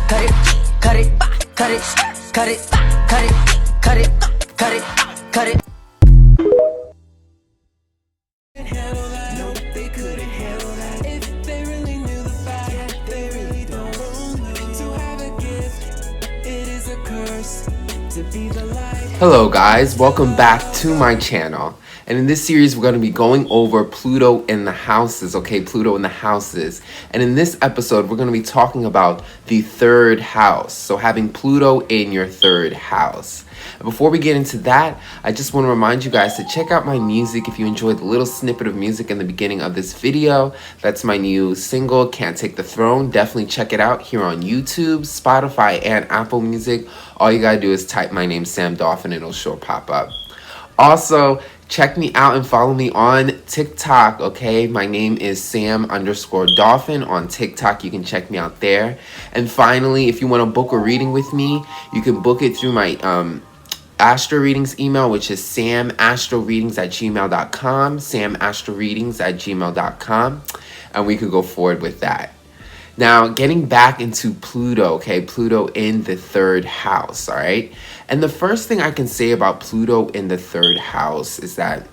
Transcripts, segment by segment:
cut it, cut it, cut it, cut it, cut it, cut it, cut it, cut it. No, they couldn't handle that. If they really knew the fact, they really don't. To have a gift, it is a curse. To be the light. Hello guys, welcome back to my channel. And in this series, we're going to be going over Pluto in the houses, okay? Pluto in the houses. And in this episode, we're going to be talking about the third house. So having Pluto in your third house. And before we get into that, I just want to remind you guys to check out my music if you enjoyed the little snippet of music in the beginning of this video. That's my new single, Can't Take the Throne. Definitely check it out here on YouTube, Spotify, and Apple Music. All you gotta do is type my name, Sam Dolphin, and it'll sure pop up. Also, check me out and follow me on TikTok, okay? My name is Sam_Dolphin on TikTok. You can check me out there. And finally, if you want to book a reading with me, you can book it through my Astro Readings email, which is samastroreadings@gmail.com, samastroreadings@gmail.com, and we could go forward with that. Now, getting back into Pluto, okay? Pluto in the third house, all right? And the first thing I can say about Pluto in the third house is that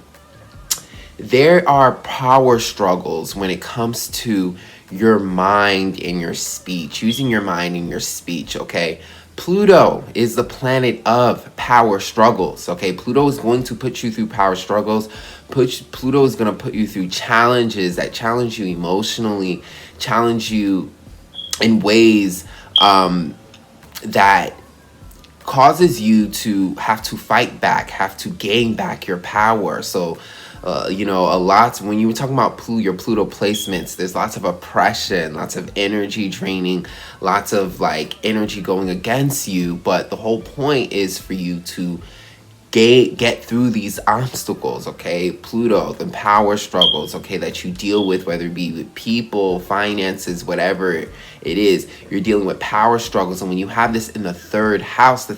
there are power struggles when it comes to your mind and your speech, using your mind in your speech, okay? Pluto is the planet of power struggles, okay? Pluto is going to put you through power struggles. Pluto is going to put you through challenges that challenge you emotionally, challenge you in ways that causes you to have to fight back, have to gain back your power. So, you know, a lot, when you were talking about your Pluto placements, there's lots of oppression, lots of energy draining, lots of like energy going against you. But the whole point is for you to get through these obstacles, okay? Pluto, the power struggles, okay, that you deal with, whether it be with people, finances, whatever it is, you're dealing with power struggles. And when you have this in the third house is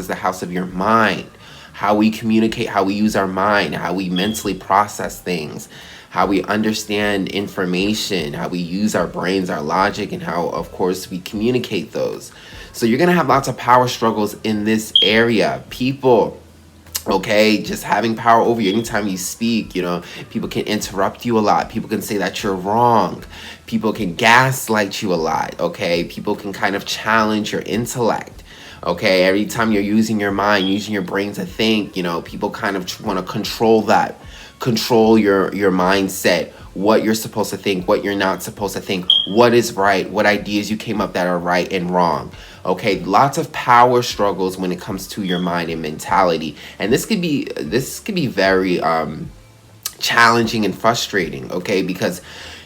the house of your mind. How we communicate, how we use our mind, how we mentally process things, how we understand information, how we use our brains, our logic, and how, of course, we communicate those. So you're going to have lots of power struggles in this area. People, okay, just having power over you. Anytime you speak, you know, people can interrupt you a lot. People can say that you're wrong. People can gaslight you a lot, okay? People can kind of challenge your intellect, okay? Every time you're using your mind, using your brain to think, you know, people kind of want to control that, control your mindset, what you're supposed to think, what you're not supposed to think, what is right, what ideas you came up that are right and wrong. Okay, lots of power struggles when it comes to your mind and mentality. And this could be very challenging and frustrating, okay? Because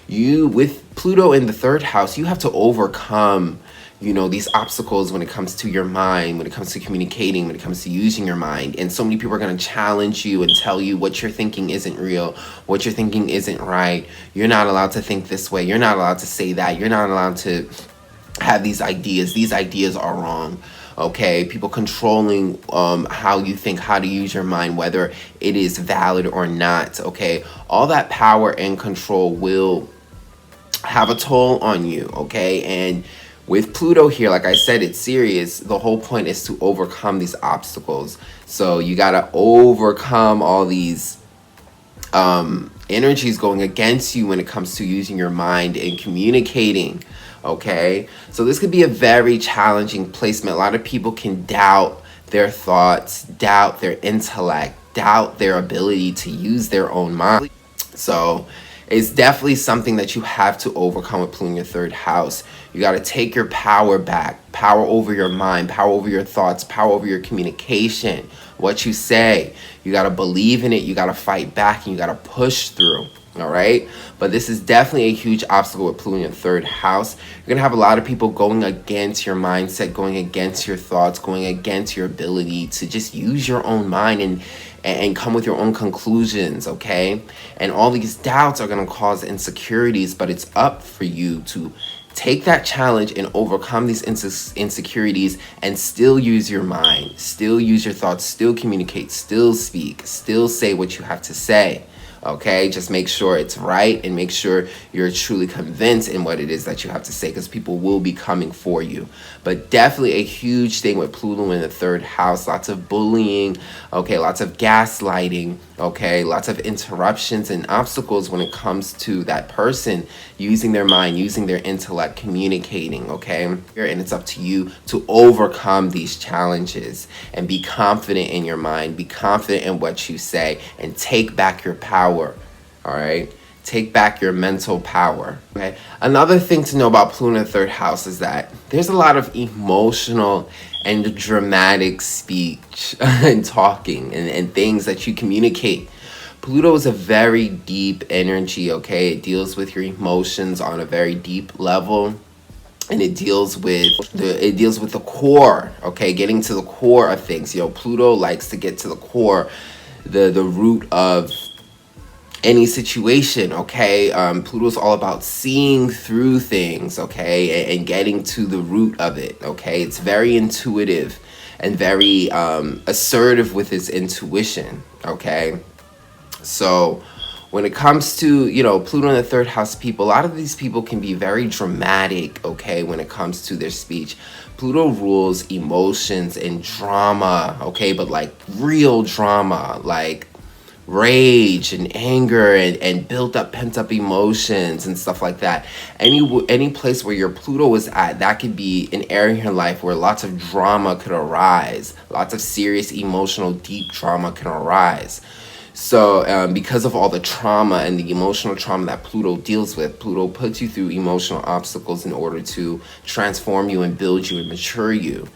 you, with Pluto in the third house, you have to overcome, you know, these obstacles when it comes to your mind, when it comes to communicating, when it comes to using your mind. And so many people are going to challenge you and tell you what you're thinking isn't real, what you're thinking isn't right. You're not allowed to think this way. You're not allowed to say that. You're not allowed to have these ideas. These ideas are wrong. Okay, people controlling how you think, how to use your mind, whether it is valid or not. Okay, all that power and control will have a toll on you. Okay, and with Pluto here, like I said, it's serious. The whole point is to overcome these obstacles. So you got to overcome all these energies going against you when it comes to using your mind and communicating. Okay, so this could be a very challenging placement. A lot of people can doubt their thoughts, doubt their intellect, doubt their ability to use their own mind. So it's definitely something that you have to overcome with Pluto in your third house. You got to take your power back, power over your mind, power over your thoughts, power over your communication, what you say. You got to believe in it. You got to fight back, and you got to push through. All right, but this is definitely a huge obstacle with Pluto in your third house. You're gonna have a lot of people going against your mindset, going against your thoughts, going against your ability to just use your own mind and come with your own conclusions. Okay, and all these doubts are gonna cause insecurities, but it's up for you to take that challenge and overcome these insecurities and still use your mind, still use your thoughts, still communicate, still speak, still say what you have to say. Okay, just make sure it's right and make sure you're truly convinced in what it is that you have to say, because people will be coming for you. But definitely a huge thing with Pluto in the 3rd house, lots of bullying, okay, lots of gaslighting, okay, lots of interruptions and obstacles when it comes to that person using their mind, using their intellect, communicating, okay? And it's up to you to overcome these challenges and be confident in your mind, be confident in what you say, and take back your power, all right? Take back your mental power, okay? Another thing to know about Pluto in the 3rd house is that there's a lot of emotional and dramatic speech and talking and things that you communicate. Pluto is a very deep energy, okay? It deals with your emotions on a very deep level, and it deals with the core, okay? Getting to the core of things. You know, Pluto likes to get to the core, the root of any situation, okay? Pluto's all about seeing through things, okay, and getting to the root of it, okay? It's very intuitive and very assertive with its intuition, okay? So when it comes to, you know, Pluto in the 3rd house people, a lot of these people can be very dramatic, okay, when it comes to their speech. Pluto rules emotions and drama, okay, but like real drama, like rage and anger and built up pent up emotions and stuff like that. Any place where your Pluto is at, that could be an area in your life where lots of drama could arise, lots of serious emotional deep drama can arise. So because of all the trauma and the emotional trauma that Pluto deals with, Pluto puts you through emotional obstacles in order to transform you and build you and mature you.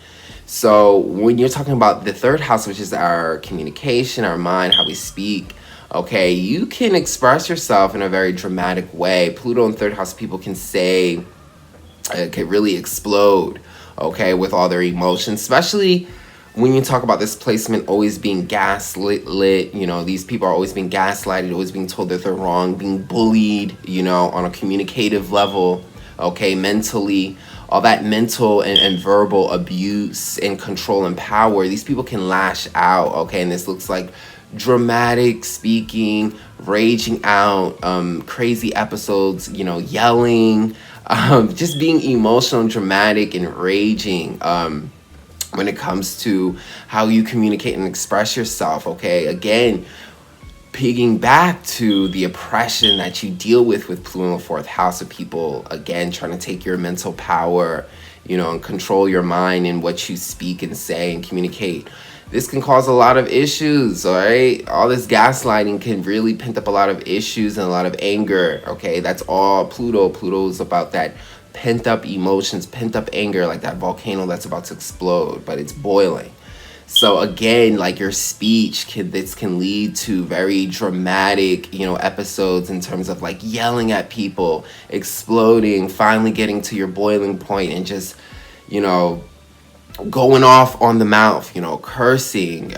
So when you're talking about the 3rd house, which is our communication, our mind, how we speak, okay, you can express yourself in a very dramatic way. Pluto in 3rd house people can say, can really explode, okay, with all their emotions, especially when you talk about this placement always being gaslit, you know, these people are always being gaslighted, always being told that they're wrong, being bullied, you know, on a communicative level, okay, mentally, all that mental and verbal abuse and control and power, these people can lash out, okay, and this looks like dramatic speaking, raging out, crazy episodes, you know, yelling, just being emotional and dramatic and raging, when it comes to how you communicate and express yourself, okay? Again, pigging back to the oppression that you deal with Pluto in the 4th house of people, again, trying to take your mental power, you know, and control your mind and what you speak and say and communicate. This can cause a lot of issues, all right? All this gaslighting can really pent up a lot of issues and a lot of anger, okay? That's all Pluto. Pluto is about that pent up emotions, pent up anger, like that volcano that's about to explode, but it's boiling. So again, like your speech can lead to very dramatic, you know, episodes in terms of like yelling at people, exploding, finally getting to your boiling point and just, you know, going off on the mouth, you know, cursing,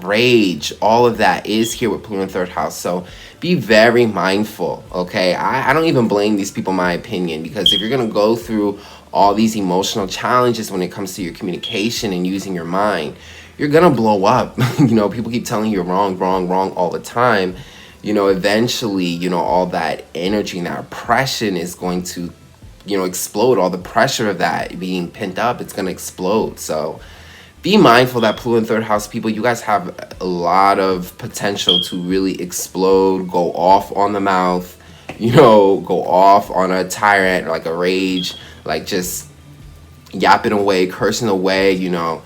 rage, all of that is here with Pluto in 3rd house. So be very mindful, okay? I don't even blame these people, in my opinion, because if you're going to go through all these emotional challenges when it comes to your communication and using your mind, you're going to blow up. You know, people keep telling you wrong all the time. You know, eventually, you know, all that energy and that oppression is going to, you know, explode. All the pressure of that being pent up, it's going to explode. So be mindful that Pluto in 3rd house people, you guys have a lot of potential to really explode, go off on the mouth, you know, go off on a tyrant, like a rage, like just yapping away, cursing away, you know.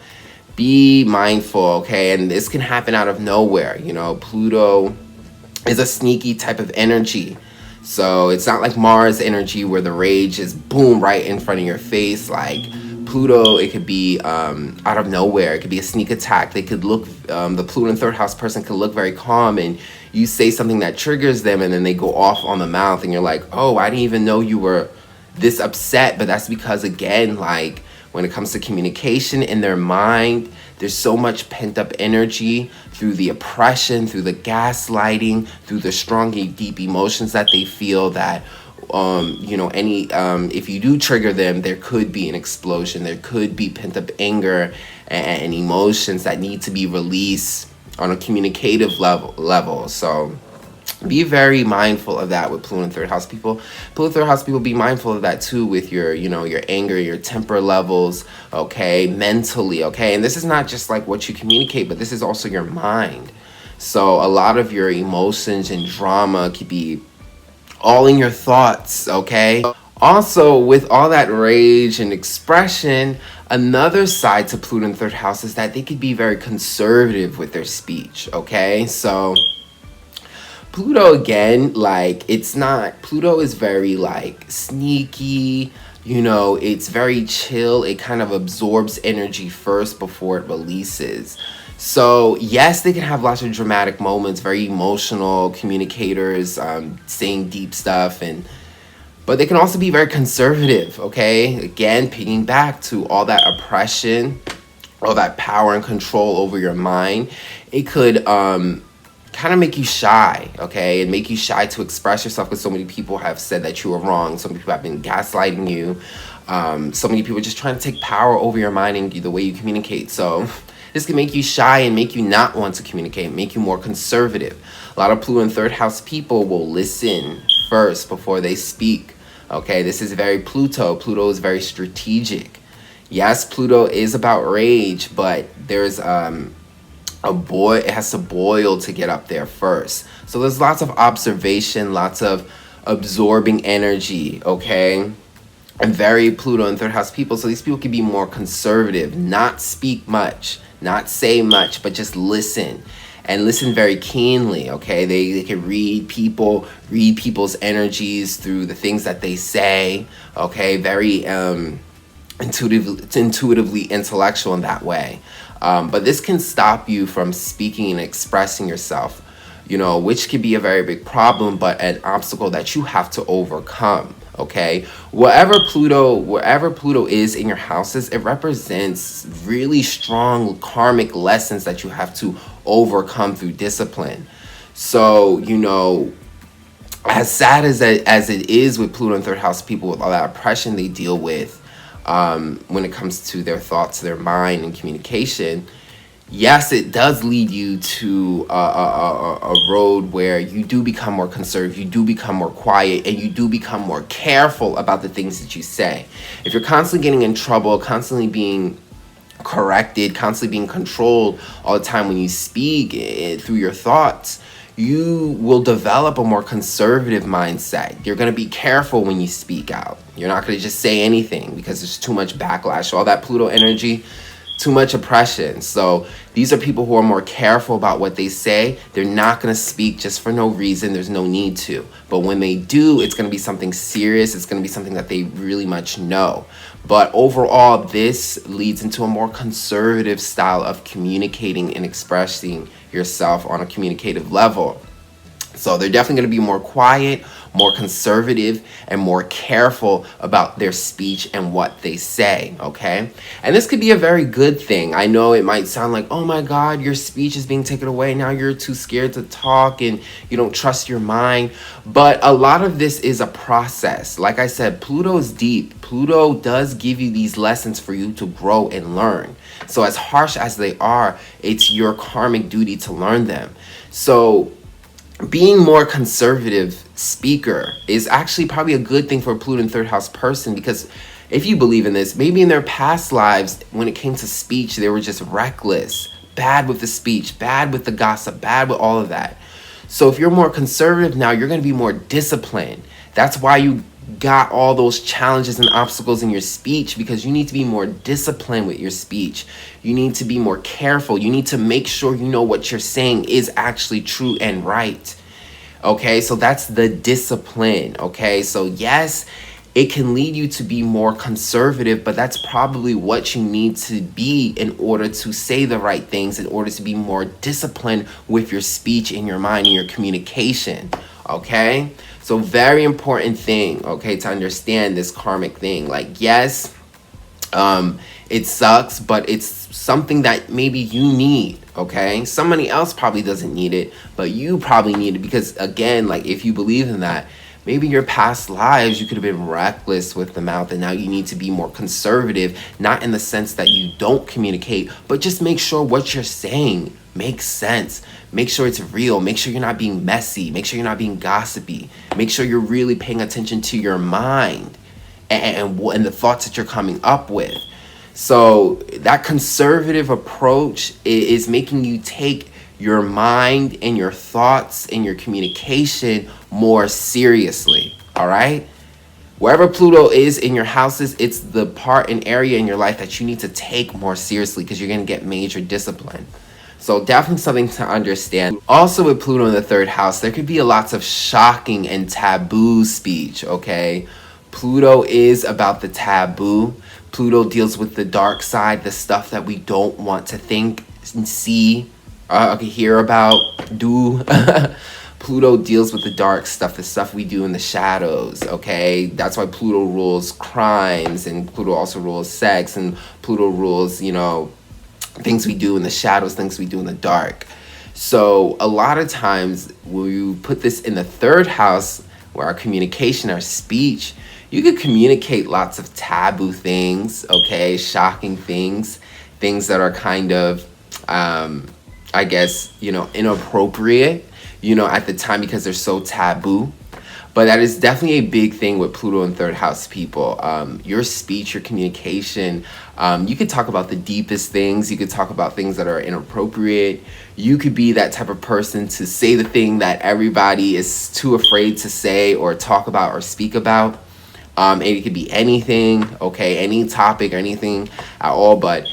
Be mindful, okay? And this can happen out of nowhere, you know. Pluto is a sneaky type of energy. So it's not like Mars energy where the rage is boom right in front of your face. Like Pluto, it could be out of nowhere. It could be a sneak attack. They could look, the Pluto in 3rd house person could look very calm and you say something that triggers them and then they go off on the mouth and you're like, oh, I didn't even know you were this upset. But that's because, again, like when it comes to communication in their mind, there's so much pent up energy through the oppression, through the gaslighting, through the strong, deep emotions that they feel that, you know, if you do trigger them, there could be an explosion. There could be pent up anger and emotions that need to be released on a communicative level. So Be very mindful of that with Pluto in third house people. Pluto in third house people, be mindful of that too with your, your anger, your temper levels, okay, mentally, okay? And this is not just like what you communicate, but this is also your mind. So a lot of your emotions and drama could be all in your thoughts, okay? Also, with all that rage and expression, another side to Pluto in third house is that they could be very conservative with their speech, okay? So Pluto, again, like, Pluto is very, like, sneaky, it's very chill. It kind of absorbs energy first before it releases. So, yes, they can have lots of dramatic moments, very emotional communicators, saying deep stuff, but they can also be very conservative, okay? Again, picking back to all that oppression, all that power and control over your mind. It could kind of make you shy, okay? And make you shy to express yourself because so many people have said that you were wrong. So many people have been gaslighting you. So many people are just trying to take power over your mind and the way you communicate. So this can make you shy and make you not want to communicate, make you more conservative. A lot of Pluto in third house people will listen first before they speak, okay? This is very Pluto. Pluto is very strategic. Yes, Pluto is about rage, but there's it has to boil to get up there first. So there's lots of observation, lots of absorbing energy, okay? And very Pluto in third house people. So these people can be more conservative, not speak much, not say much, but just listen. And listen very keenly, okay? They can read people's energies through the things that they say, okay? Very intuitively intellectual in that way. But this can stop you from speaking and expressing yourself, which can be a very big problem, but an obstacle that you have to overcome, okay? Wherever Pluto is in your houses, it represents really strong karmic lessons that you have to overcome through discipline. So, as sad as it is with Pluto in third house people, with all that oppression they deal with, when it comes to their thoughts, their mind, and communication, yes, it does lead you to a road where you do become more conservative, you do become more quiet, and you do become more careful about the things that you say. If you're constantly getting in trouble, constantly being corrected, constantly being controlled all the time when you speak through your thoughts, you will develop a more conservative mindset. You're going to be careful when you speak out. You're not going to just say anything because there's too much backlash. All that Pluto energy, too much oppression. So these are people who are more careful about what they say. They're not going to speak just for no reason. There's no need to. But when they do, it's going to be something serious. It's going to be something that they really much know. But overall, this leads into a more conservative style of communicating and expressing yourself on a communicative level. So they're definitely going to be more quiet, more conservative, and more careful about their speech and what they say, okay? And this could be a very good thing. I know it might sound like, oh my God, your speech is being taken away. Now you're too scared to talk and you don't trust your mind. But a lot of this is a process. Like I said, Pluto is deep. Pluto does give you these lessons for you to grow and learn. So as harsh as they are, it's your karmic duty to learn them. So being more conservative speaker is actually probably a good thing for a Pluto in third house person, because if you believe in this, maybe in their past lives, when it came to speech, they were just reckless, bad with the speech, bad with the gossip, bad with all of that. So if you're more conservative now, you're going to be more disciplined. That's why you got all those challenges and obstacles in your speech, because you need to be more disciplined with your speech. You need to be more careful. You need to make sure you know what you're saying is actually true and right. Okay, so that's the discipline. Okay, so yes, it can lead you to be more conservative, but that's probably what you need to be in order to say the right things, in order to be more disciplined with your speech and your mind and your communication. Okay, so very important thing, okay, to understand this karmic thing. Like, yes, it sucks, but it's something that maybe you need, okay? Somebody else probably doesn't need it, but you probably need it, because again, like, if you believe in that, Maybe your past lives, you could have been reckless with the mouth, and now you need to be more conservative, not in the sense that you don't communicate, but just make sure what you're saying makes sense. Make sure it's real. Make sure you're not being messy. Make sure you're not being gossipy. Make sure you're really paying attention to your mind and the thoughts that you're coming up with. So that conservative approach is making you take your mind and your thoughts and your communication more seriously, all right? Wherever Pluto is in your houses, it's the part and area in your life that you need to take more seriously, because you're going to get major discipline. So definitely something to understand. Also with Pluto in the 3rd house, there could be lots of shocking and taboo speech, okay? Pluto is about the taboo. Pluto deals with the dark side, the stuff that we don't want to think and see, hear about, do. Pluto deals with the dark stuff, the stuff we do in the shadows, okay? That's why Pluto rules crimes, and Pluto also rules sex, and Pluto rules, you know, things we do in the shadows, things we do in the dark. So a lot of times when you put this in the 3rd house, where our communication, our speech, you could communicate lots of taboo things, okay? Shocking things, things that are kind of, I guess, you know, inappropriate, you know, at the time, because they're so taboo. But that is definitely a big thing with Pluto in 3rd house people. Your speech, your communication, you could talk about the deepest things. You could talk about things that are inappropriate. You could be that type of person to say the thing that everybody is too afraid to say or talk about or speak about. And it could be anything, okay, any topic or anything at all. But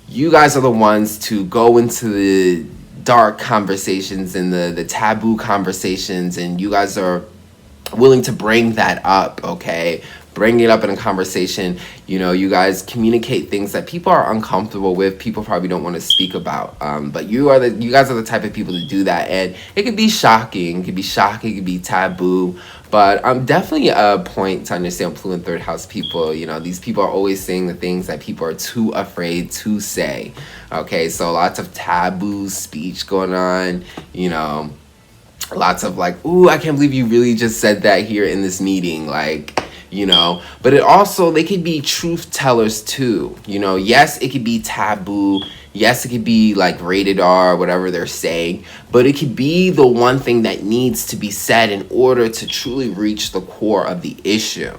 you guys are the ones to go into the dark conversations and the taboo conversations, and you guys are willing to bring that up, okay? Bring it up in a conversation. You know, you guys communicate things that people are uncomfortable with, people probably don't want to speak about. But you guys are the type of people to do that, and it could be shocking, it could be taboo. But definitely a point to understand Pluto in 3rd house people. You know, these people are always saying the things that people are too afraid to say. Okay, so lots of taboo speech going on, you know. Lots of like, ooh, I can't believe you really just said that here in this meeting, like, you know. But it also, they could be truth tellers too, you know. Yes, it could be taboo. Yes, it could be like rated R, whatever they're saying. But it could be the one thing that needs to be said in order to truly reach the core of the issue.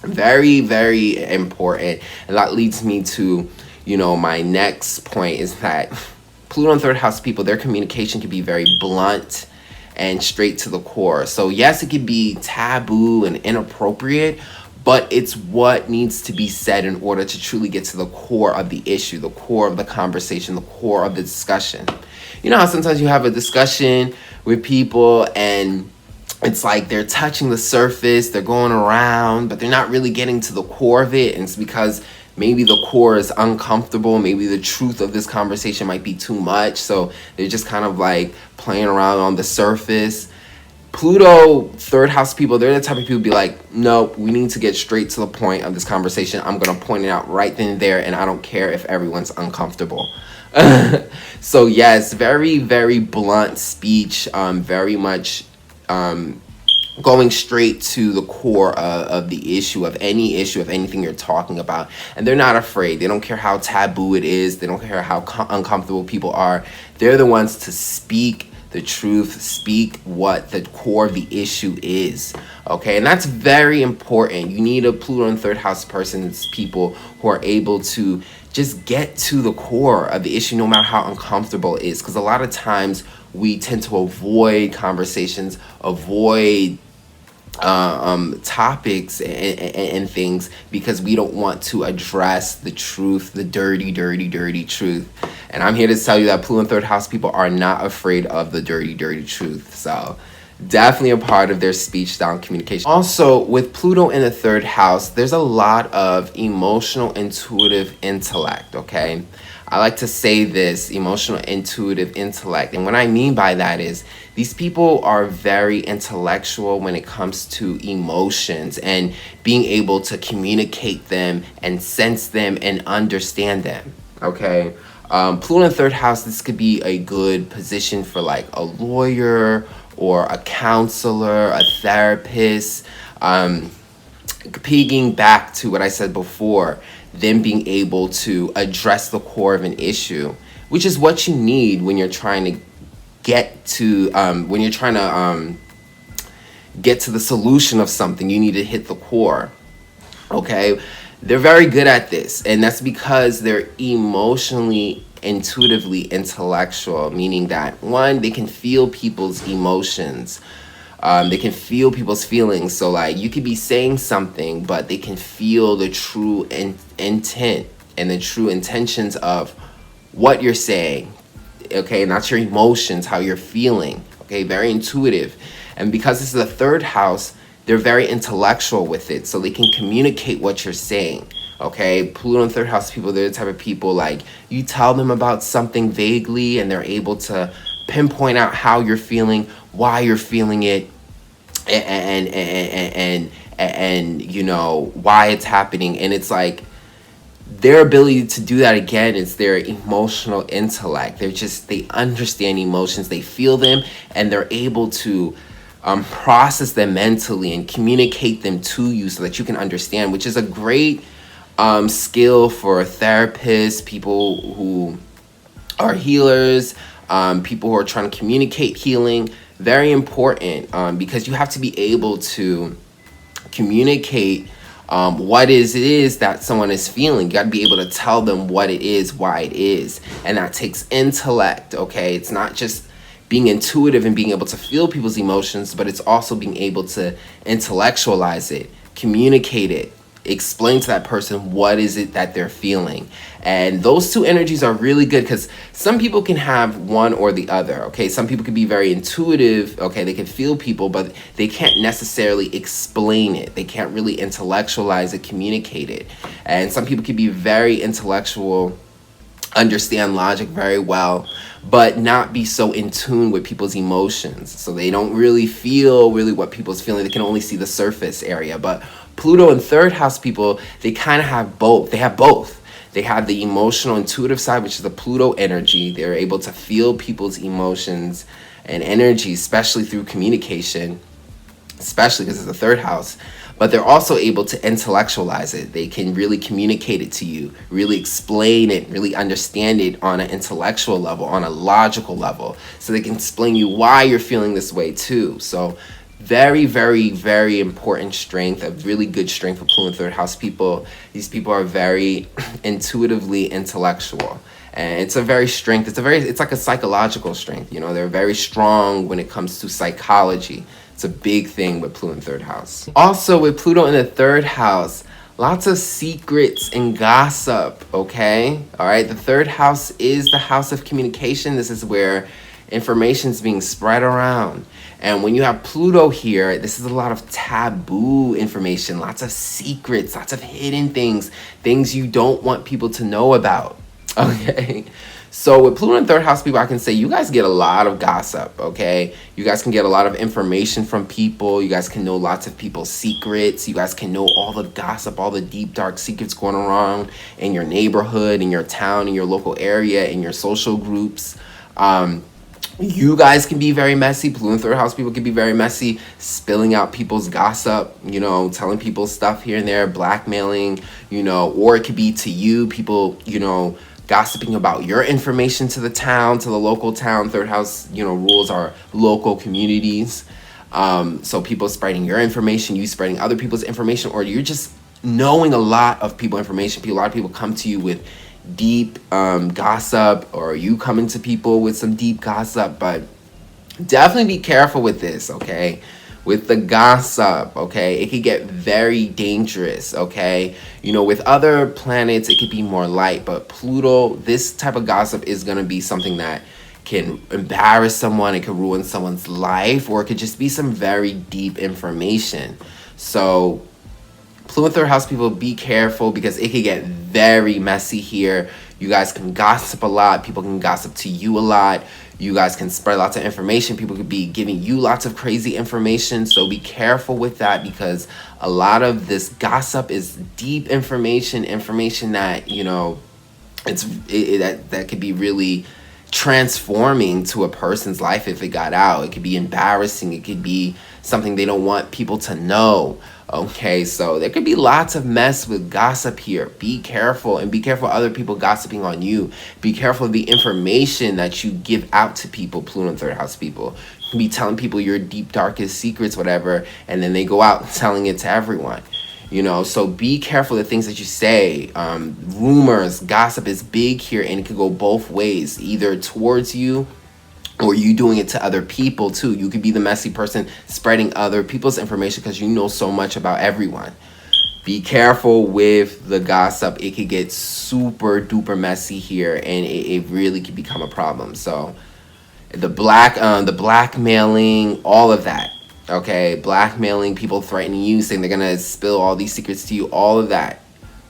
Very, very important. And that leads me to, you know, my next point is that Pluto in 3rd house people, their communication can be very blunt and straight to the core. So yes, it could be taboo and inappropriate, but it's what needs to be said in order to truly get to the core of the issue, the core of the conversation, the core of the discussion. You know how sometimes you have a discussion with people and it's like they're touching the surface, they're going around, but they're not really getting to the core of it. And it's because maybe the core is uncomfortable. Maybe the truth of this conversation might be too much. So they're just kind of like playing around on the surface. Pluto 3rd house people, they're the type of people who be like, no, we need to get straight to the point of this conversation. I'm going to point it out right then and there, and I don't care if everyone's uncomfortable. So yes, very, very blunt speech, very much going straight to the core of the issue, of anything you're talking about. And they're not afraid. They don't care how taboo it is. They don't care how uncomfortable people are. They're the ones to speak the truth, speak what the core of the issue is. Okay, and that's very important. You need a Pluto in 3rd house people who are able to just get to the core of the issue no matter how uncomfortable it is. Because a lot of times we tend to avoid conversations, avoid topics and things because we don't want to address the truth, the dirty, dirty, dirty truth. And I'm here to tell you that Pluto in 3rd house people are not afraid of the dirty, dirty truth. So definitely a part of their speech style communication. Also, with Pluto in the 3rd house, there's a lot of emotional, intuitive intellect, okay? I like to say this, emotional, intuitive intellect. And what I mean by that is these people are very intellectual when it comes to emotions and being able to communicate them and sense them and understand them, okay? Pluto in third house, this could be a good position for like a lawyer or a counselor, a therapist. Pigging back to what I said before, them being able to address the core of an issue, which is what you need when you're trying to get to get to the solution of something. You need to hit the core. Okay, they're very good at this, and that's because they're emotionally, intuitively intellectual, meaning that one, they can feel people's emotions. They can feel people's feelings. So like you could be saying something, but they can feel the true intent and the true intentions of what you're saying. Okay, not your emotions, how you're feeling. Okay, very intuitive. And because this is the third house, they're very intellectual with it, so they can communicate what you're saying. Okay, Pluto in third house people, they're the type of people like you tell them about something vaguely and they're able to pinpoint out how you're feeling, why you're feeling it, and you know why it's happening. And it's like their ability to do that again is their emotional intellect. They understand emotions, they feel them, and they're able to process them mentally and communicate them to you so that you can understand, which is a great skill for therapists, people who are healers, people who are trying to communicate healing. Very important, because you have to be able to communicate what it is that someone is feeling. You got to be able to tell them what it is, why it is, and that takes intellect. Okay, it's not just being intuitive and being able to feel people's emotions, but it's also being able to intellectualize it, communicate it, explain to that person what is it that they're feeling. And those two energies are really good because some people can have one or the other. Okay, some people can be very intuitive. Okay, they can feel people, but they can't necessarily explain it. They can't really intellectualize it, communicate it. And some people can be very intellectual, understand logic very well, but not be so in tune with people's emotions. So they don't really feel what people's feeling. They can only see the surface area. But Pluto in third house people, they kind of have both. They have both. They have the emotional, intuitive side, which is the Pluto energy. They're able to feel people's emotions and energy, especially through communication, especially because it's the third house. But they're also able to intellectualize it. They can really communicate it to you, really explain it, really understand it on an intellectual level, on a logical level. So they can explain you why you're feeling this way too. So very, very, very important strength, a really good strength for Pluto in third house people. These people are very intuitively intellectual. And it's a very strength. It's like a psychological strength. You know, they're very strong when it comes to psychology. It's a big thing with Pluto in third house. Also, with Pluto in the third house, lots of secrets and gossip, okay? All right, the third house is the house of communication. This is where information is being spread around. And when you have Pluto here, this is a lot of taboo information, lots of secrets, lots of hidden things, things you don't want people to know about, okay? So with Pluto in third house people, I can say you guys get a lot of gossip, okay? You guys can get a lot of information from people. You guys can know lots of people's secrets. You guys can know all the gossip, all the deep, dark secrets going around in your neighborhood, in your town, in your local area, in your social groups. You guys can be very messy. Pluto in third house people can be very messy, spilling out people's gossip, you know, telling people stuff here and there, blackmailing, you know, or it could be to you, people, you know, gossiping about your information to the town, to the local town. Third house, you know, rules are local communities. So people spreading your information, you spreading other people's information, or you're just knowing a lot of people information. A lot of people come to you with deep gossip, or you come into people with some deep gossip. But definitely be careful with this, okay? With the gossip, okay? It could get very dangerous, okay? You know, with other planets, it could be more light, but Pluto, this type of gossip is going to be something that can embarrass someone, it could ruin someone's life, or it could just be some very deep information. So Pluto in third house people, be careful because it could get very messy here. You guys can gossip a lot. People can gossip to you a lot. You guys can spread lots of information. People could be giving you lots of crazy information. So be careful with that because a lot of this gossip is deep information, information that, you know, that could be really transforming to a person's life if it got out. It could be embarrassing. It could be something they don't want people to know. Okay, so there could be lots of mess with gossip here. Be careful, and be careful other people gossiping on you. Be careful of the information that you give out to people, Pluto in third house people. You can be telling people your deep, darkest secrets, whatever, and then they go out telling it to everyone. You know, so be careful the things that you say. Rumors, gossip is big here, and it could go both ways, either towards you or you doing it to other people too. You could be the messy person spreading other people's information because you know so much about everyone. Be careful with the gossip. It could get super duper messy here, and it really could become a problem. So the blackmailing, all of that. Okay, blackmailing, people threatening you, saying they're gonna spill all these secrets to you, all of that.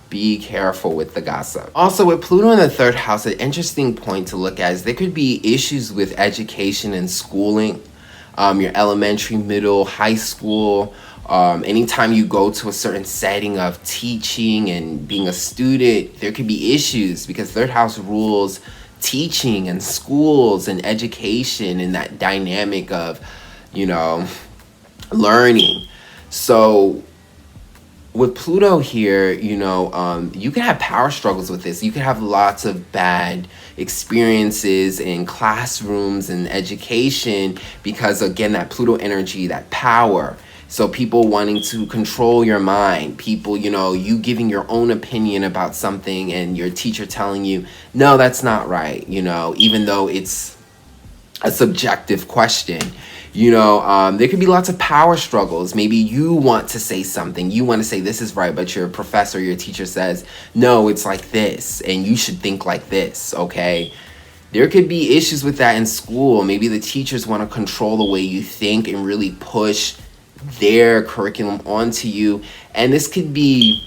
Be careful with the gossip. Also, with Pluto in the third house, an interesting point to look at is there could be issues with education and schooling. Your elementary, middle, high school. Anytime you go to a certain setting of teaching and being a student, there could be issues because third house rules teaching and schools and education and that dynamic of, you know, learning. So with Pluto here, you know, you can have power struggles with this. You can have lots of bad experiences in classrooms and education because, again, that Pluto energy, that power. So people wanting to control your mind, people, you know, you giving your own opinion about something and your teacher telling you, no, that's not right, you know, even though it's a subjective question. You know, there could be lots of power struggles. Maybe you want to say something. You want to say this is right, but your professor, your teacher says, no, it's like this, and you should think like this, okay? There could be issues with that in school. Maybe the teachers want to control the way you think and really push their curriculum onto you. And this could be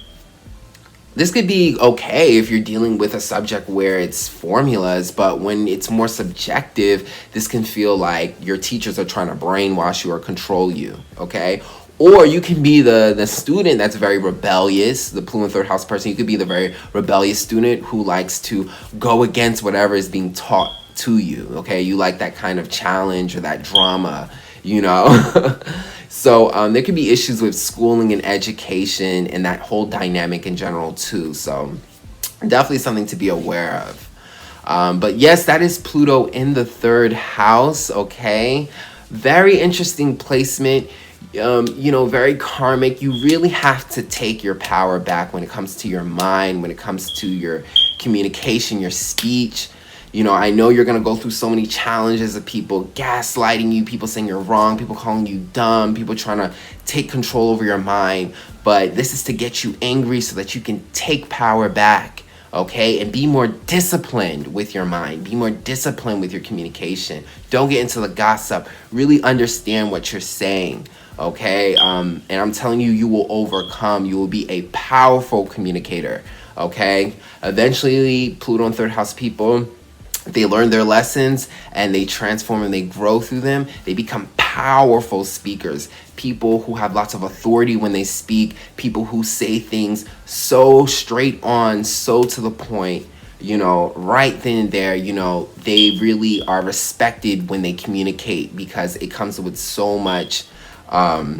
okay if you're dealing with a subject where it's formulas, but when it's more subjective, this can feel like your teachers are trying to brainwash you or control you, okay? Or you can be the student that's very rebellious, the Pluto in third house person. You could be the very rebellious student who likes to go against whatever is being taught to you, okay? You like that kind of challenge or that drama, you know? So there could be issues with schooling and education and that whole dynamic in general too. So definitely something to be aware of. But yes, that is Pluto in the third house, okay? Very interesting placement, you know, very karmic. You really have to take your power back when it comes to your mind, when it comes to your communication, your speech. You know, I know you're going to go through so many challenges of people gaslighting you, people saying you're wrong, people calling you dumb, people trying to take control over your mind. But this is to get you angry so that you can take power back, okay? And be more disciplined with your mind. Be more disciplined with your communication. Don't get into the gossip. Really understand what you're saying, okay? And I'm telling you, you will overcome. You will be a powerful communicator, okay? Eventually, Pluto in third house people, they learn their lessons and they transform and they grow through them. They become powerful speakers, people who have lots of authority when they speak, people who say things so straight on, so to the point, you know, right then and there. You know, they really are respected when they communicate because it comes with so much power,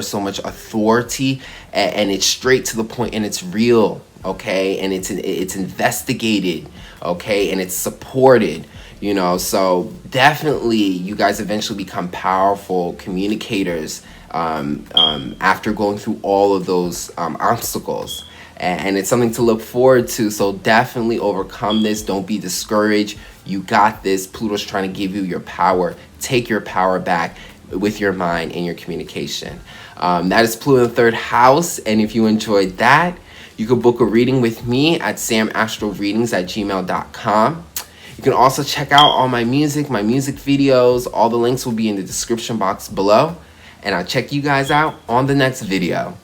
so much authority, and it's straight to the point and it's real, okay? And it's investigated, okay? And it's supported, you know? So definitely you guys eventually become powerful communicators after going through all of those obstacles. And it's something to look forward to. So definitely overcome this. Don't be discouraged. You got this. Pluto's trying to give you your power. Take your power back with your mind and your communication. That is Pluto in the third house. And if you enjoyed that, you can book a reading with me at samastroreadings@gmail.com. You can also check out all my music videos. All the links will be in the description box below. And I'll check you guys out on the next video.